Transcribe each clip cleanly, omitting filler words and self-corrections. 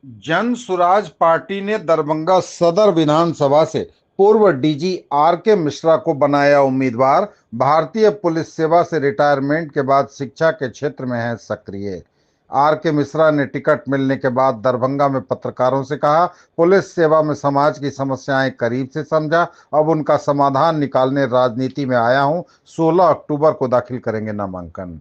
Jan Suraaj party ने दरभंगा सदर विधानसभा से पूर्व डीजी आर के मिश्रा को बनाया उम्मीदवार। भारतीय पुलिस सेवा से रिटायरमेंट के बाद शिक्षा के क्षेत्र में है सक्रिय। आर के मिश्रा ने टिकट मिलने के बाद दरभंगा में पत्रकारों से कहा, पुलिस सेवा में समाज की समस्याएं करीब से समझा, अब उनका समाधान निकालने राजनीति में आया हूं। 16 अक्टूबर को दाखिल करेंगे नामांकन।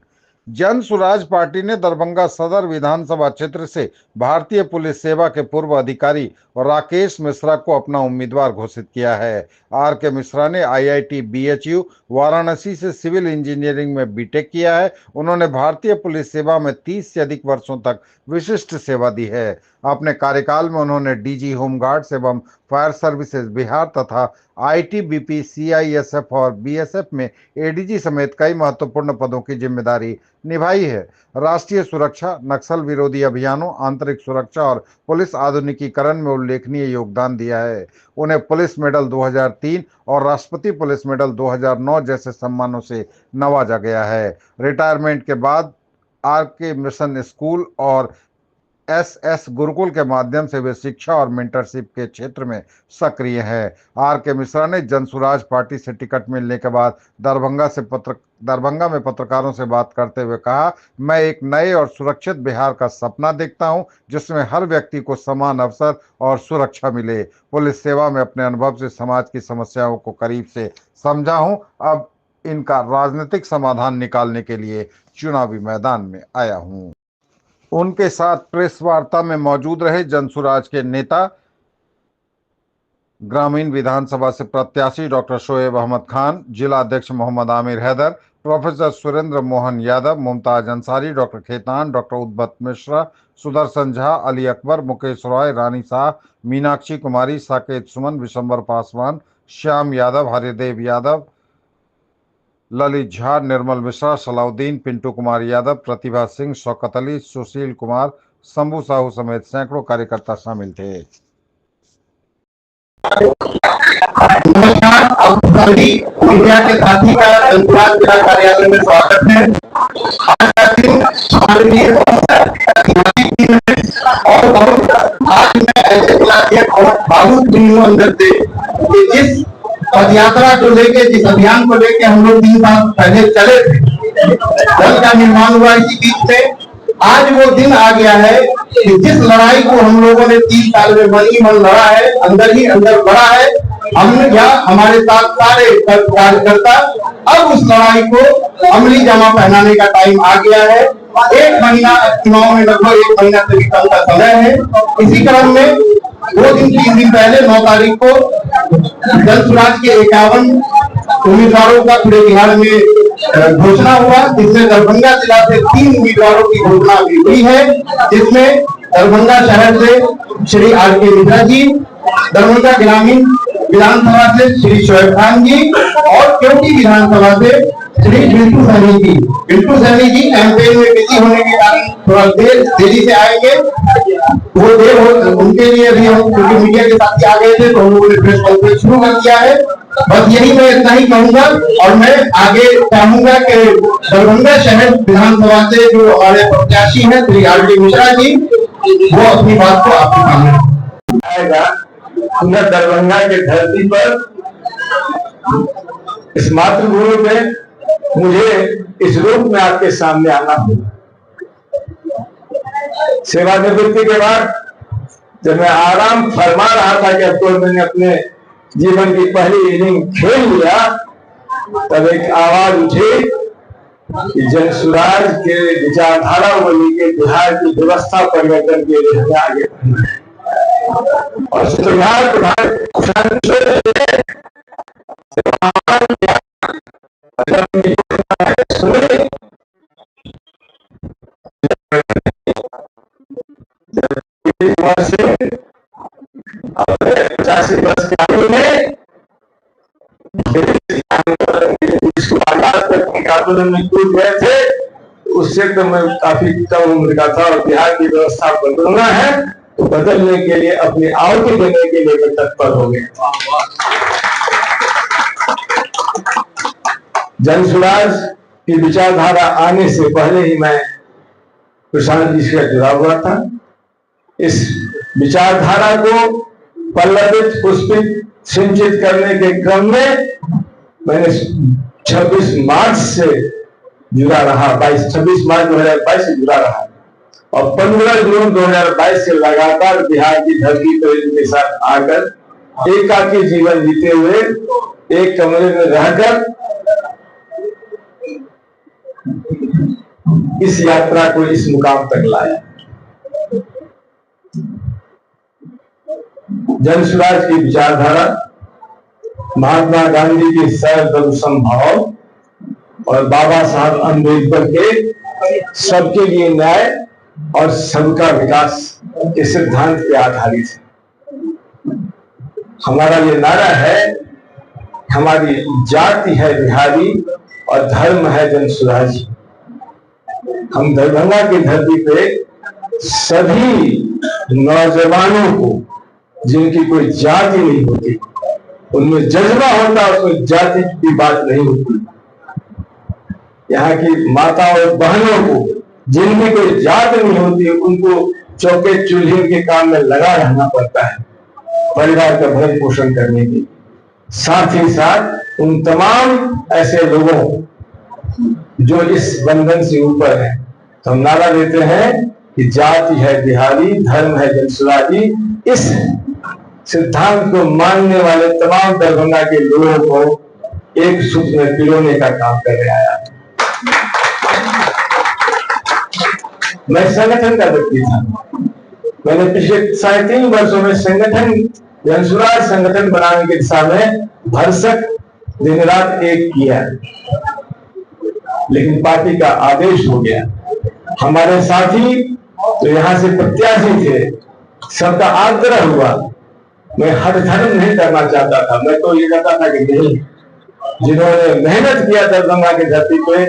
जन सुराज पार्टी ने दरभंगा सदर विधानसभा क्षेत्र से भारतीय पुलिस सेवा के पूर्व अधिकारी राकेश मिश्रा को अपना उम्मीदवार घोषित किया है। आर के मिश्रा ने आईआईटी बीएचयू वाराणसी से सिविल इंजीनियरिंग में बीटेक किया है। उन्होंने भारतीय पुलिस सेवा में 30 से अधिक वर्षों तक विशिष्ट सेवा दी है। अपने कार्यकाल में उन्होंने डीजी होमगार्ड्स एवं फायर सर्विसेज बिहार तथा आईटीबीपी, सीआईएसएफ और बीएसएफ में एडीजी समेत कई महत्वपूर्ण पदों की जिम्मेदारी निभाई है। राष्ट्रीय सुरक्षा, नक्सल विरोधी अभियानों, आंतरिक सुरक्षा और पुलिस आधुनिकीकरण में उल्लेखनीय योगदान दिया है। उन्हें पुलिस मेडल 2003 और राष्ट्रपति पुलिस मेडल 2009 जैसे सम्मानों से नवाजा गया है। रिटायरमेंट के बाद आर के मिशन स्कूल और एसएस गुरुकुल के माध्यम से वे शिक्षा और मेंटरशिप के क्षेत्र में सक्रिय हैं। आर के मिश्रा ने जनसुराज पार्टी से टिकट मिलने के बाद दरभंगा में पत्रकारों से बात करते हुए कहा, मैं एक नए और सुरक्षित बिहार का सपना देखता हूं, जिसमें हर व्यक्ति को समान अवसर और सुरक्षा मिले। पुलिस सेवा में अपने अनुभव से समाज की समस्याओं को करीब से समझा हूं, अब इनका राजनीतिक समाधान निकालने के लिए चुनावी मैदान में आया हूं। उनके साथ प्रेस वार्ता में मौजूद रहे जनसुराज के नेता, ग्रामीण विधानसभा से प्रत्याशी डॉक्टर शोएब अहमद खान, जिला अध्यक्ष Mohammad Aamir Haidar, professor Surendra Mohan Yadav, Mumtaz Ansari, doctor Khetan, doctor Udbhat Mishra, Sudarshan Jha, Ali Akbar, Mukesh Roy, Rani Shah, Meenakshi Kumari, Saket Suman, Vishambar Paswan, Shyam Yadav, Haridev Yadav, Lalit Jha, Nirmal Mishra, Salauddin, Pintu Kumar Yadav, Pratibha Singh, Shaukat Ali, Sushil Kumar, Shambhu Sahu समेत सैकड़ों कार्यकर्ता शामिल थे। नमस्कार, आप सभी मीडिया के साथी का जनसुराज जिला कार्यालय में स्वागत है। आज का दिन हमारे लिए और बहुत आज मैं ऐसे बहुत दिनों अंदर से जिस पद यात्रा को लेके, जिस अभियान को लेके हम लोग 3 साल पहले चले थे, दल का निर्माण हुआ इसी बीच में। आज वो दिन आ गया है कि जिस लड़ाई को हम लोगों ने 3 साल में मन ही मन लड़ा है, अंदर ही अंदर बढ़ा है, हमने या हमारे साथ सारे कार्यकर्ता, अब उस लड़ाई को अमली जामा पहनाने का टाइम आ गया है। 1 महीना चुनाव में, लगभग 1 महीना से भी कम का समय है। इसी क्रम में 3 दिन पहले 9 तारीख को जनसुराज के 51 उम्मीदवारों का पूरे बिहार में घोषणा हुआ, जिसमें दरभंगा जिला से 3 उम्मीदवारों की घोषणा भी हुई है, जिसमें दरभंगा शहर से श्री आर के मिश्रा जी, दरभंगा ग्रामीण विधानसभा से श्री शोएब खान जी और केवटी विधानसभा से श्री बिल्टू सैनी जी। बिल्टू सैनी जी कैंपेन में बिजी होने के कारण थोड़ा देरी से आएंगे, वो देर हो, उनके लिए भी हम क्योंकि मीडिया के साथ ही आ गए थे तो हम लोगों ने प्रेस कॉन्फ्रेंस शुरू कर दिया है। बस यही मैं इतना ही कहूंगा और मैं आगे चाहूंगा कि दरभंगा शहर विधानसभा से जो हमारे प्रत्याशी हैं श्री आर के मिश्रा जी, वो अपनी बात को आपके सामने आएगा। दरभंगा के धरती पर इस मातृभूमि में मुझे इस रूप में आपके सामने आना होगा। सेवानिवृत्ति के बाद जब मैं आराम फरमा रहा था कि अब तो मैंने अपने जीवन की पहली इनिंग खेल लिया, तब एक आवाज उठी कि जनसुराज के विचारधारा को लेकर बिहार की व्यवस्था परिवर्तन के लिए आगे बढ़ना है और सुधार पचासी वर्ष की आयु में आंदोलन में कूद गए थे, उससे तो मैं काफी कम उम्र का था और बिहार की व्यवस्था बदलना है तो बदलने के लिए अपनी आहुति देने के लिए मैं तत्पर हो गया। जनसुराज की विचारधारा आने से पहले ही मैं प्रशांत जी से जुड़ा हुआ था। इस विचारधारा को पल्लवित पुष्पित सिंचित करने के क्रम में मैंने 26 मार्च से जुड़ा रहा, 26 मार्च 2022 से जुड़ा रहा और 15 जून 2022 से लगातार बिहार की धरती पर इनके साथ आकर एकाकी जीवन जीते हुए एक कमरे में रहकर इस यात्रा को इस मुकाम तक लाया। जन स्वराज की विचारधारा, महात्मा गांधी के सर्वधर्म समभाव और बाबा साहब अम्बेडकर के सबके लिए न्याय और सबका विकास के सिद्धांत पे आधारित है। हमारा ये नारा है, हमारी जाति है बिहारी और धर्म है जन स्वराज। हम दरभंगा की धरती पे सभी नौजवानों को, जिनकी कोई जाति नहीं होती, उनमें जज्बा होता, उसमें जाति की बात नहीं होती। यहाँ की माता और बहनों को, जिनकी कोई जात नहीं होती, उनको चौके चूल्हे के काम में लगा रहना पड़ता है परिवार का भरण पोषण करने के। साथ ही साथ उन तमाम ऐसे लोगों जो इस बंधन से ऊपर है, तो हम नारा देते हैं कि जाति है बिहारी, धर्म है जनसुराजी। इस सिद्धांत को मानने वाले तमाम दरभंगा के लोगों को एक सूत्र में पिरोने का काम करने आया। मैं संगठन का व्यक्ति था। मैंने पिछले 3.5 वर्षों में संगठन, जनसुराज संगठन बनाने की दिशा में भरसक दिन रात एक किया, लेकिन पार्टी का आदेश हो गया। हमारे साथी तो यहाँ से प्रत्याशी थे, सबका आग्रह हुआ। मैं हर धर्म नहीं करना चाहता था, मैं तो ये कहता था कि नहीं, जिन्होंने मेहनत किया दरभंगा की धरती पे,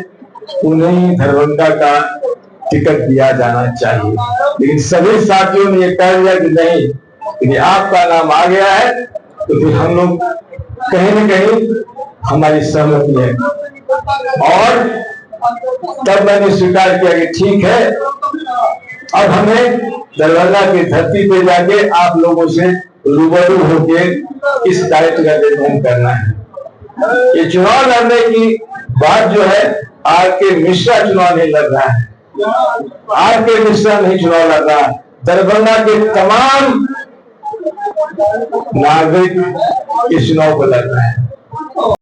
उन्हें दरभंगा का टिकट दिया जाना चाहिए। लेकिन सभी साथियों ने ये कह दिया कि नहीं, यदि आपका नाम आ गया है तो फिर हम लोग कहीं न कहीं हमारी सहमति है। और तब मैंने स्वीकार किया कि ठीक है, अब हमें दरभंगा की धरती पे जाके आप लोगों से रूबरू होके इस दायित्व का निर्वहन करना है। ये चुनाव लड़ने की बात जो है, आर.के. मिश्रा चुनाव नहीं लड़ रहा है, आर.के. मिश्रा नहीं चुनाव लड़ रहा, दरभंगा के तमाम नागरिक इस चुनाव को लड़ रहे हैं।